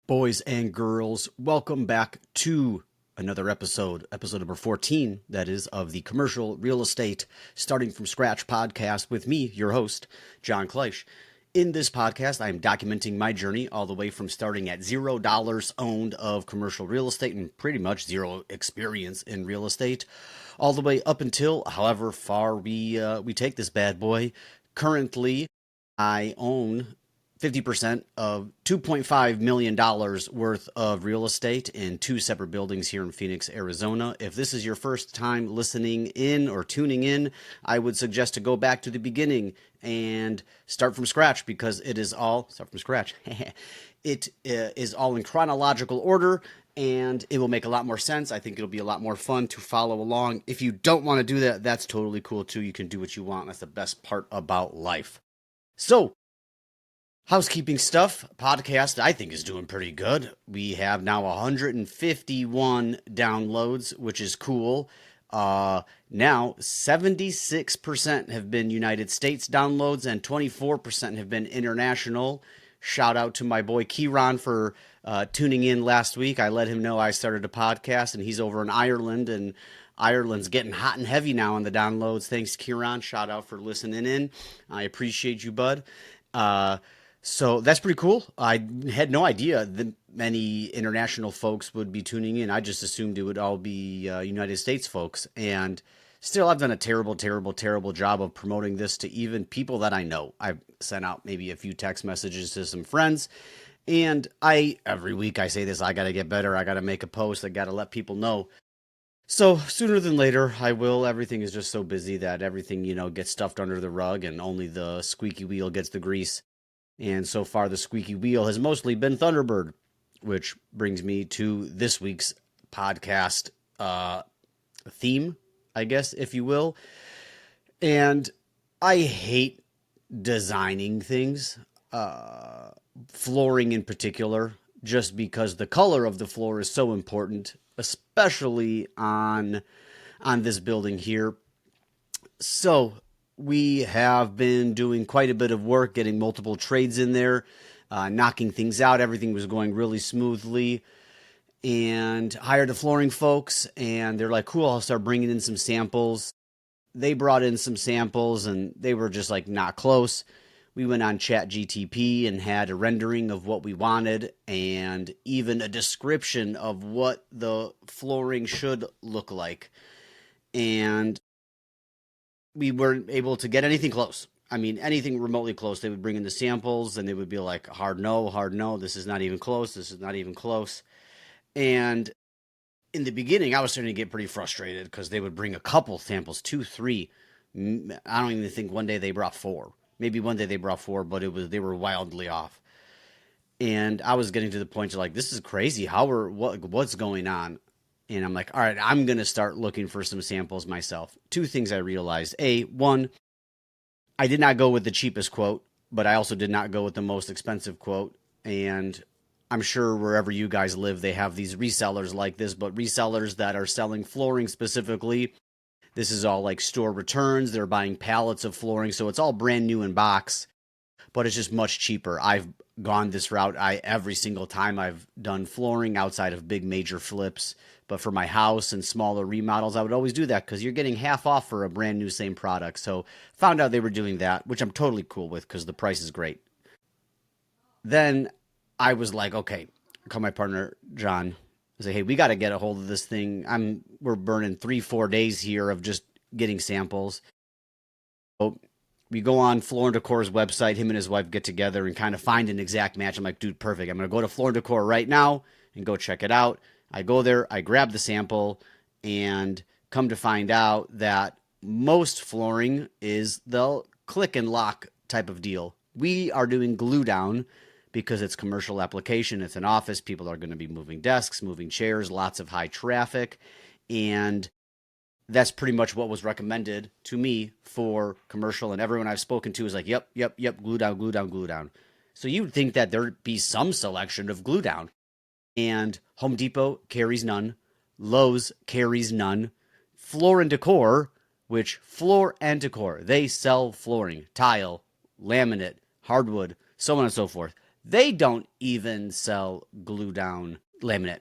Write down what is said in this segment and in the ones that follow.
Boys and girls, welcome back to another episode number 14, that is, of the Commercial Real Estate Starting From Scratch podcast with me, your host, John Kleisch. In this podcast, I am documenting my journey all the way from starting at $0 owned of commercial real estate and pretty much zero experience in real estate, all the way up until however far we take this bad boy. Currently, I own 50% of $2.5 million worth of real estate in two separate buildings here in Phoenix, Arizona. If this is your first time listening in or tuning in, I would suggest to go back to the beginning and start from scratch, because it is all start from scratch. It is all in chronological order, and it will make a lot more sense. I think it'll be a lot more fun to follow along. If you don't want to do that, that's totally cool too. You can do what you want. That's the best part about life. So, housekeeping stuff. Podcast, I think, is doing pretty good. We have now 151 downloads, which is cool. Now 76% have been United States downloads and 24% have been international. Shout out to my boy Kieran for tuning in last week. I let him know I started a podcast, and he's over in Ireland, and Ireland's getting hot and heavy now on the downloads. Thanks, Kieran. Shout out for listening in. I appreciate you, bud. So that's pretty cool. I had no idea that many international folks would be tuning in. I just assumed it would all be United States folks. And still, I've done a terrible job of promoting this to even people that I know. I've sent out maybe a few text messages to some friends. And every week I say this, I got to get better. I got to make a post. I got to let people know. So sooner than later, I will. Everything is just so busy that everything, gets stuffed under the rug, and only the squeaky wheel gets the grease. And so far, the squeaky wheel has mostly been Thunderbird, which brings me to this week's podcast theme, I guess, if you will. And I hate designing things, flooring in particular, just because the color of the floor is so important, especially on this building here. So we have been doing quite a bit of work, getting multiple trades in there, knocking things out. Everything was going really smoothly, and hired the flooring folks, and they're like, cool, I'll start bringing in some samples. They brought in some samples, and they were just like not close. We went on ChatGTP and had a rendering of what we wanted, and even a description of what the flooring should look like. And we weren't able to get anything close. I mean, anything remotely close. They would bring in the samples, and they would be like, hard no, this is not even close, this is not even close. And in the beginning, I was starting to get pretty frustrated, because they would bring a couple samples, 2, 3. I don't even think one day they brought 4. Maybe one day they brought 4, but they were wildly off. And I was getting to the point of like, this is crazy. What's going on? And I'm like, all right, I'm going to start looking for some samples myself. 2 things I realized. One, I did not go with the cheapest quote, but I also did not go with the most expensive quote. And I'm sure wherever you guys live, they have these resellers like this, but resellers that are selling flooring specifically. This is all like store returns. They're buying pallets of flooring, so it's all brand new in box, but it's just much cheaper. I've gone this route every single time I've done flooring outside of big major flips. But for my house and smaller remodels, I would always do that, because you're getting half off for a brand new same product. So found out they were doing that, which I'm totally cool with, because the price is great. Then I was like, okay, I call my partner, John. I say, hey, we got to get a hold of this thing. We're burning 3-4 days here of just getting samples. So we go on Floor and Decor's website. Him and his wife get together and kind of find an exact match. I'm like, dude, perfect. I'm going to go to Floor and Decor right now and go check it out. I go there, I grab the sample, and come to find out that most flooring is the click and lock type of deal. We are doing glue down because it's commercial application. It's an office. People are going to be moving desks, moving chairs, lots of high traffic. And that's pretty much what was recommended to me for commercial. And everyone I've spoken to is like, yep, glue down. So you'd think that there'd be some selection of glue down. And Home Depot carries none. Lowe's carries none. Floor and Decor, they sell flooring, tile, laminate, hardwood, so on and so forth. They don't even sell glue down laminate.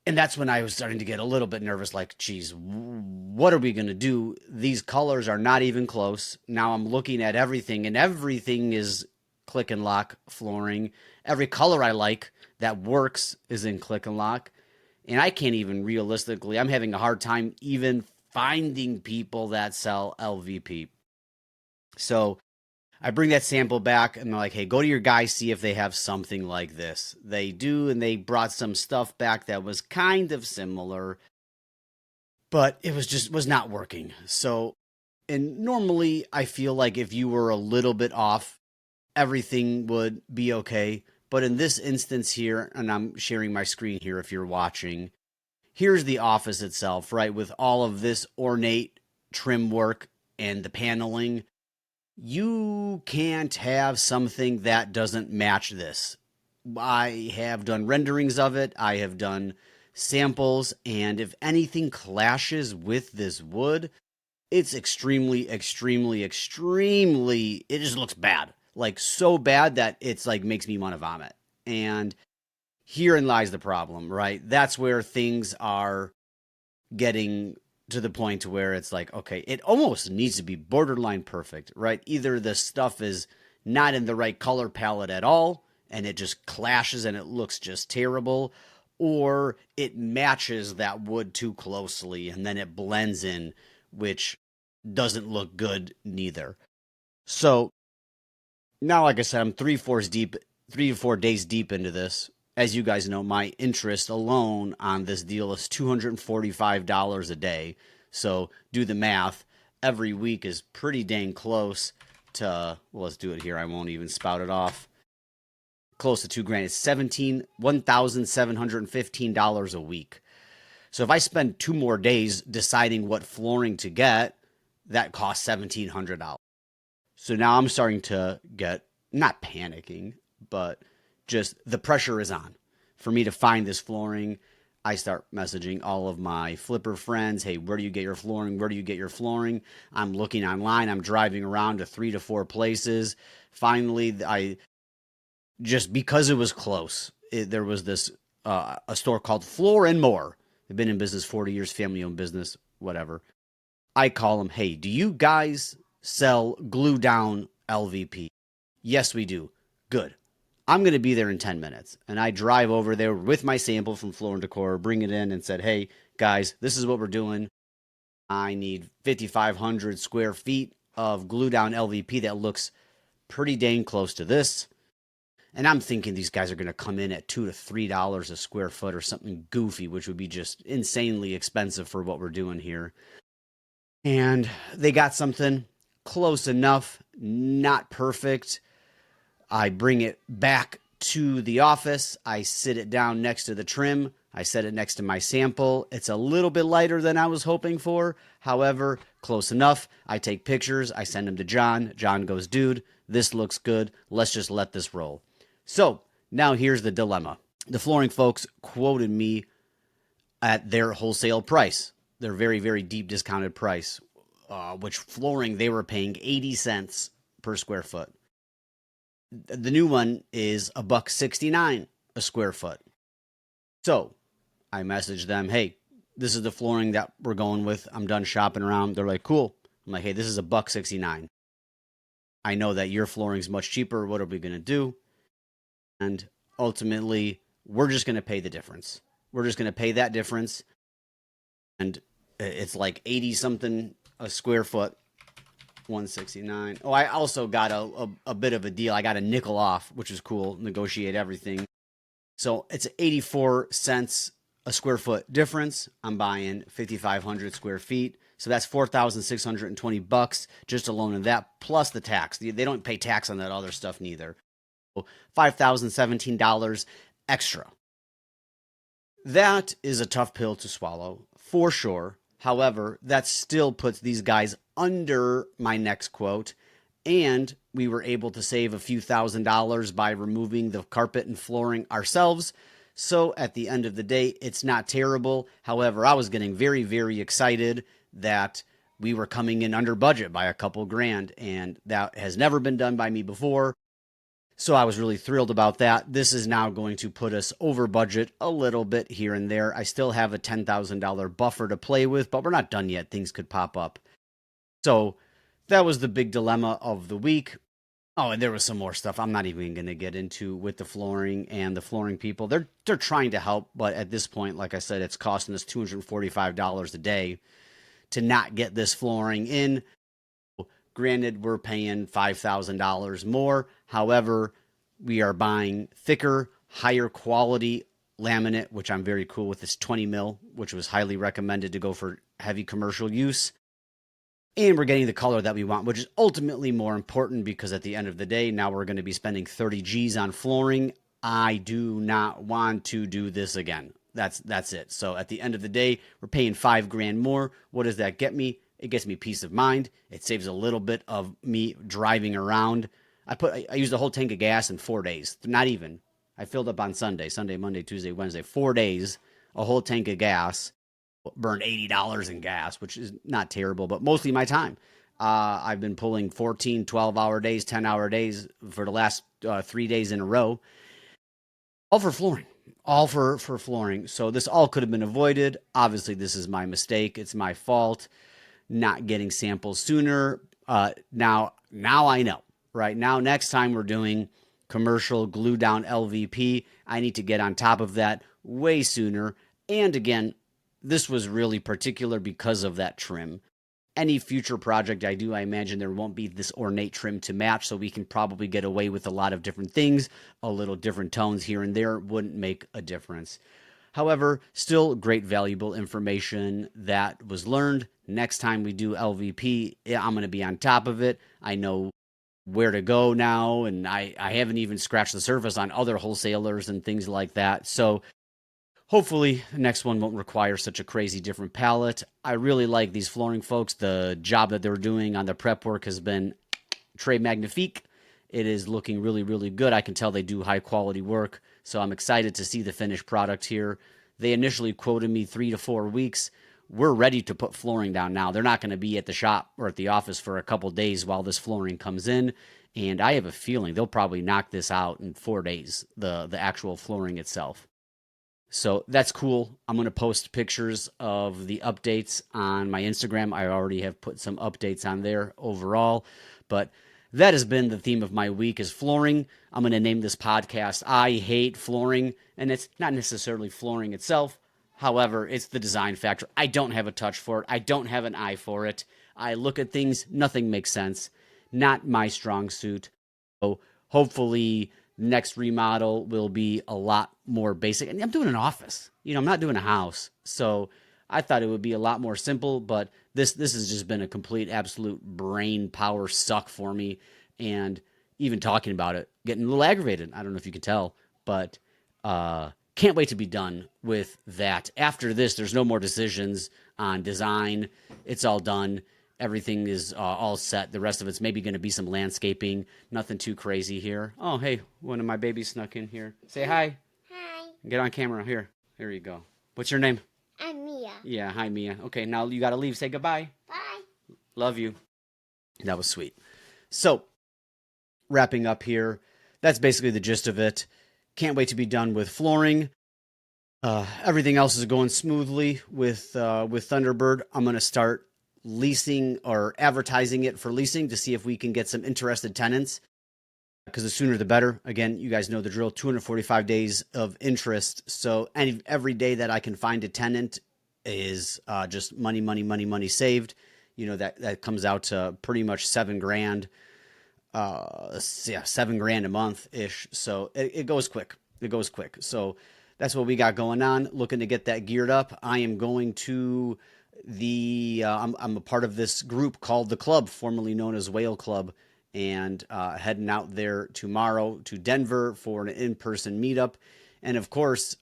And that's when I was starting to get a little bit nervous, like, geez, what are we going to do? These colors are not even close. Now I'm looking at everything, and everything is click and lock flooring. Every color I like that works is in click and lock. And I can't even realistically, I'm having a hard time even finding people that sell LVP. So I bring that sample back and they're like, hey, go to your guys, see if they have something like this. They do, and they brought some stuff back that was kind of similar, but it was not working. So, and normally I feel like if you were a little bit off, everything would be okay. But in this instance here, and I'm sharing my screen here if you're watching, here's the office itself, right? With all of this ornate trim work and the paneling. You can't have something that doesn't match this. I have done renderings of it. I have done samples. And if anything clashes with this wood, it's extremely, extremely, extremely, it just looks bad. Like so bad that it's like makes me want to vomit. And herein lies the problem, right? That's where things are getting to the point where it's like, okay, it almost needs to be borderline perfect, right? Either the stuff is not in the right color palette at all and it just clashes and it looks just terrible, or it matches that wood too closely and then it blends in, which doesn't look good neither. So now, like I said, I'm 3 to 4 days deep into this. As you guys know, my interest alone on this deal is $245 a day. So do the math. Every week is pretty dang close to, well, let's do it here. I won't even spout it off. Close to $2,000. It's $1,715 a week. So if I spend 2 more days deciding what flooring to get, that costs $1,700. So now I'm starting to get, not panicking, but just the pressure is on for me to find this flooring. I start messaging all of my flipper friends. Hey, where do you get your flooring? Where do you get your flooring? I'm looking online. I'm driving around to 3 to 4 places. Finally, I just because it was close, there was this a store called Floor and More. They've been in business 40 years, family-owned business, whatever. I call them, hey, do you guys sell glue down LVP? Yes, we do. Good. I'm going to be there in 10 minutes. And I drive over there with my sample from Floor and Decor, bring it in and said, hey, guys, this is what we're doing. I need 5,500 square feet of glue down LVP that looks pretty dang close to this. And I'm thinking these guys are going to come in at $2 to $3 a square foot or something goofy, which would be just insanely expensive for what we're doing here. And they got something close enough, not perfect. I bring it back to the office. I sit it down next to the trim. I set it next to my sample. It's a little bit lighter than I was hoping for. However, close enough. I take pictures. I send them to John. John goes, dude, this looks good. Let's just let this roll. So now here's the dilemma. The flooring folks quoted me at their wholesale price, their very, very deep discounted price, which flooring they were paying 80 cents per square foot. The new one is $1.69 a square foot. So I messaged them, hey, this is the flooring that we're going with. I'm done shopping around. They're like, cool. I'm like, hey, this is $1.69. I know that your flooring's much cheaper. What are we going to do? And ultimately, we're just going to pay the difference. We're just going to pay that difference. And it's like 80 something a square foot. 169. Oh, I also got a bit of a deal. I got a nickel off, which is cool. Negotiate everything. So it's 84 cents a square foot difference. I'm buying 5,500 square feet. So that's $4,620 just alone in that, plus the tax. They don't pay tax on that other stuff neither. $5,017 extra. That is a tough pill to swallow, for sure. However, that still puts these guys under my next quote, and we were able to save a few $1,000s by removing the carpet and flooring ourselves. So at the end of the day, it's not terrible. However, I was getting very, very excited that we were coming in under budget by a couple grand, and that has never been done by me before. So I was really thrilled about that. This is now going to put us over budget a little bit here and there. I still have a $10,000 buffer to play with, but we're not done yet. Things could pop up. So that was the big dilemma of the week. Oh, and there was some more stuff I'm not even going to get into with the flooring and the flooring people. They're trying to help, but at this point, like I said, it's costing us $245 a day to not get this flooring in. Granted, we're paying $5,000 more. However, we are buying thicker, higher quality laminate, which I'm very cool with. It's 20 mil, which was highly recommended to go for heavy commercial use. And we're getting the color that we want, which is ultimately more important because at the end of the day, now we're going to be spending 30 G's on flooring. I do not want to do this again. That's it. So at the end of the day, we're paying $5,000 more. What does that get me? It gets me peace of mind. It saves a little bit of me driving around. I used a whole tank of gas in 4 days. Not even. I filled up on Sunday, Monday, Tuesday, Wednesday, 4 days, a whole tank of gas. Burned $80 in gas, which is not terrible, but mostly my time. I've been pulling 14, 12-hour days, 10-hour days for the last 3 days in a row, all for flooring, all for flooring. So this all could have been avoided. Obviously, this is my mistake. It's my fault not getting samples sooner. Now I know. Right now, next time we're doing commercial glue down LVP, I need to get on top of that way sooner. And again, this was really particular because of that trim. Any future project I do, I imagine there won't be this ornate trim to match, so we can probably get away with a lot of different things. A little different tones here and there wouldn't make a difference. However, still great valuable information that was learned. Next time we do LVP, I'm going to be on top of it. I know where to go now, and I haven't even scratched the surface on other wholesalers and things like that. So hopefully, the next one won't require such a crazy different palette. I really like these flooring folks. The job that they're doing on the prep work has been très magnifique. It is looking really, really good. I can tell they do high quality work, so I'm excited to see the finished product here. They initially quoted me 3 to 4 weeks. We're ready to put flooring down now. They're not going to be at the shop or at the office for a couple days while this flooring comes in, and I have a feeling they'll probably knock this out in 4 days, the actual flooring itself. So that's cool. I'm going to post pictures of the updates on my Instagram. I already have put some updates on there overall, but that has been the theme of my week is flooring. I'm going to name this podcast I Hate Flooring, and it's not necessarily flooring itself. However, it's the design factor. I don't have a touch for it. I don't have an eye for it. I look at things, nothing makes sense. Not my strong suit. So hopefully next remodel will be a lot more basic. And I'm doing an office. I'm not doing a house. So I thought it would be a lot more simple, but this has just been a complete, absolute brain power suck for me. And even talking about it, getting a little aggravated. I don't know if you can tell, but can't wait to be done with that. After this, there's no more decisions on design. It's all done. Everything is all set. The rest of it's maybe going to be some landscaping. Nothing too crazy here. Oh, hey, one of my babies snuck in here. Say hi. Hi. Get on camera. Here you go. What's your name? I'm Mia. Yeah, hi, Mia. Okay, now you got to leave. Say goodbye. Bye. Love you. That was sweet. So, wrapping up here, that's basically the gist of it. Can't wait to be done with flooring. Everything else is going smoothly with Thunderbird. I'm going to start leasing or advertising it for leasing to see if we can get some interested tenants, because the sooner the better. Again, you guys know the drill, 245 days of interest. So every day that I can find a tenant is just money saved. That comes out to pretty much $7,000. $7,000 a month ish. So it goes quick. So that's what we got going on. Looking to get that geared up. I am going to I'm a part of this group called The Club, formerly known as Whale Club, and heading out there tomorrow to Denver for an in-person meetup. And of course,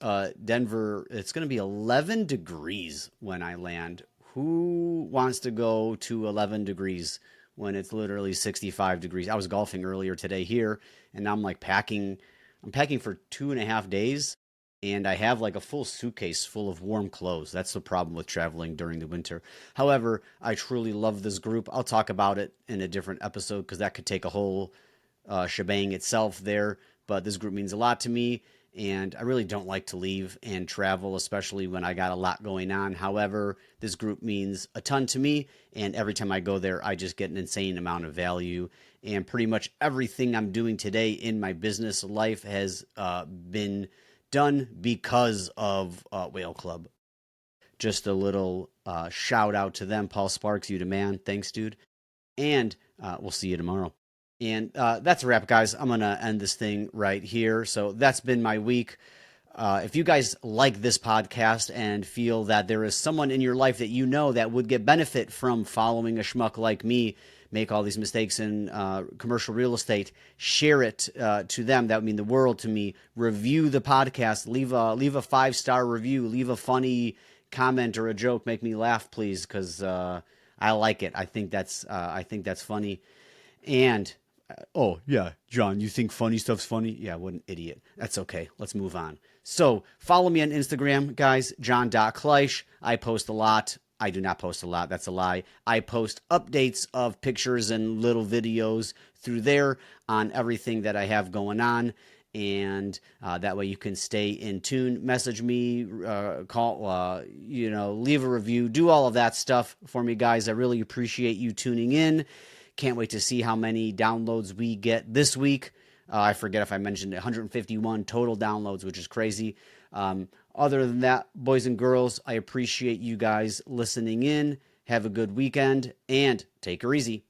Denver, it's going to be 11 degrees when I land. Who wants to go to 11 degrees when it's literally 65 degrees? I was golfing earlier today here, and now I'm packing for 2.5 days. And I have like a full suitcase full of warm clothes. That's the problem with traveling during the winter. However, I truly love this group. I'll talk about it in a different episode because that could take a whole shebang itself there, but this group means a lot to me. And I really don't like to leave and travel, especially when I got a lot going on. However, this group means a ton to me. And every time I go there, I just get an insane amount of value. And pretty much everything I'm doing today in my business life has been done because of Whale Club. Just a little shout out to them. Paul Sparks, you the man. Thanks, dude. And we'll see you tomorrow. And that's a wrap, guys. I'm going to end this thing right here. So that's been my week. If you guys like this podcast and feel that there is someone in your life that you know that would get benefit from following a schmuck like me, make all these mistakes in commercial real estate, share it to them. That would mean the world to me. Review the podcast. Leave a 5-star review. Leave a funny comment or a joke. Make me laugh, please, because I like it. I think that's funny. And oh yeah, John, you think funny stuff's funny? Yeah, what an idiot. That's okay. Let's move on. So follow me on Instagram, guys. John.Kleisch. I post a lot. I do not post a lot. That's a lie. I post updates of pictures and little videos through there on everything that I have going on. And that way you can stay in tune. Message me, call, leave a review. Do all of that stuff for me, guys. I really appreciate you tuning in. Can't wait to see how many downloads we get this week. I forget if I mentioned 151 total downloads, which is crazy. Other than that, boys and girls, I appreciate you guys listening in. Have a good weekend and take her easy.